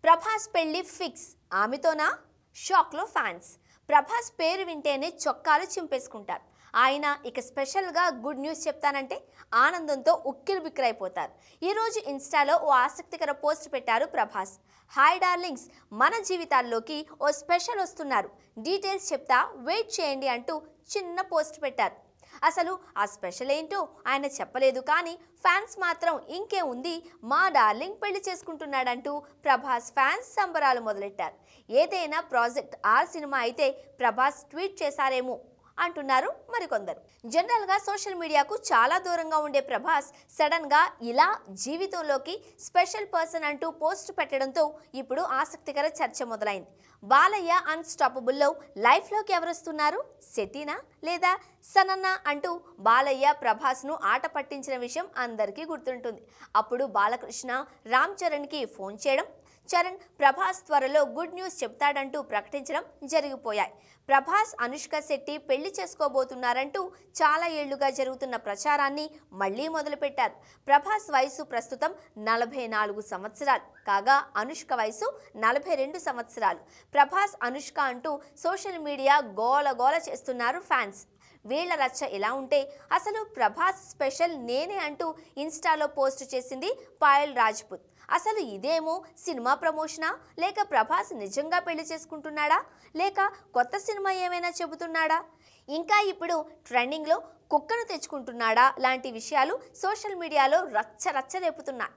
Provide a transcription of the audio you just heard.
ప్రభాస్ పెళ్లి ఫిక్స్. ఆమెతోనా? షాక్లో ఫ్యాన్స్. ప్రభాస్ పేరు వింటేనే చొక్కాలు చింపేసుకుంటారు. ఆయన ఇక స్పెషల్గా గుడ్ న్యూస్ చెప్తానంటే ఆనందంతో ఉక్కిరిబిక్కిరైపోతారు. ఈరోజు ఇన్స్టాలో ఓ ఆసక్తికర పోస్ట్ పెట్టారు ప్రభాస్. హాయ్ డార్లింగ్స్, మన జీవితాల్లోకి ఓ స్పెషల్ వస్తున్నారు, డీటెయిల్స్ చెప్తా, వెయిట్ చేయండి అంటూ చిన్న పోస్ట్ పెట్టారు. అసలు ఆ స్పెషల్ ఏంటో ఆయన చెప్పలేదు, కానీ ఫ్యాన్స్ మాత్రం ఇంకే ఉంది, మా డార్లింగ్ పెళ్లి చేసుకుంటున్నాడంటూ ప్రభాస్ ఫ్యాన్స్ సంబరాలు మొదలెట్టారు. ఏదైనా ప్రాజెక్ట్ ఆర్ సినిమా అయితే ప్రభాస్ ట్వీట్ చేశారేమో అంటున్నారు మరికొందరు. జనరల్గా సోషల్ మీడియాకు చాలా దూరంగా ఉండే ప్రభాస్ సడన్గా ఇలా జీవితంలోకి స్పెషల్ పర్సన్ అంటూ పోస్ట్ పెట్టడంతో ఇప్పుడు ఆసక్తికర చర్చ మొదలైంది. బాలయ్య అన్స్టాపబుల్లో లైఫ్లోకి ఎవరొస్తున్నారు? శెట్టినా లేదా సనన్న అంటూ బాలయ్య ప్రభాస్ను ఆట పట్టించిన విషయం అందరికీ గుర్తుంటుంది. అప్పుడు బాలకృష్ణ రామ్ చరణ్కి ఫోన్ చేయడం, చరణ్ ప్రభాస్ త్వరలో గుడ్ న్యూస్ చెప్తాడంటూ ప్రకటించడం జరిగిపోయాయి. ప్రభాస్ అనుష్క శెట్టి పెళ్లి చేసుకోబోతున్నారంటూ చాలా ఏళ్లుగా జరుగుతున్న ప్రచారాన్ని మళ్లీ మొదలుపెట్టారు. ప్రభాస్ వయసు ప్రస్తుతం 44 సంవత్సరాలు కాగా అనుష్క వయసు 42 సంవత్సరాలు. ప్రభాస్ అనుష్క అంటూ సోషల్ మీడియా గోల చేస్తున్నారు ఫ్యాన్స్. వీళ్ల రచ్చ ఇలా ఉంటే అసలు ప్రభాస్ స్పెషల్ నేనే అంటూ ఇన్స్టాలో పోస్ట్ చేసింది పాయల్ రాజ్పుత్. అసలు ఇదేమో సినిమా ప్రమోషనా, లేక ప్రభాస్ నిజంగా పెళ్లి చేసుకుంటున్నాడా, లేక కొత్త సినిమా ఏమైనా చెబుతున్నాడా, ఇంకా ఇప్పుడు ట్రెండింగ్లో కుక్కను తెచ్చుకుంటున్నాడా లాంటి విషయాలు సోషల్ మీడియాలో రచ్చ రేపుతున్నాయి.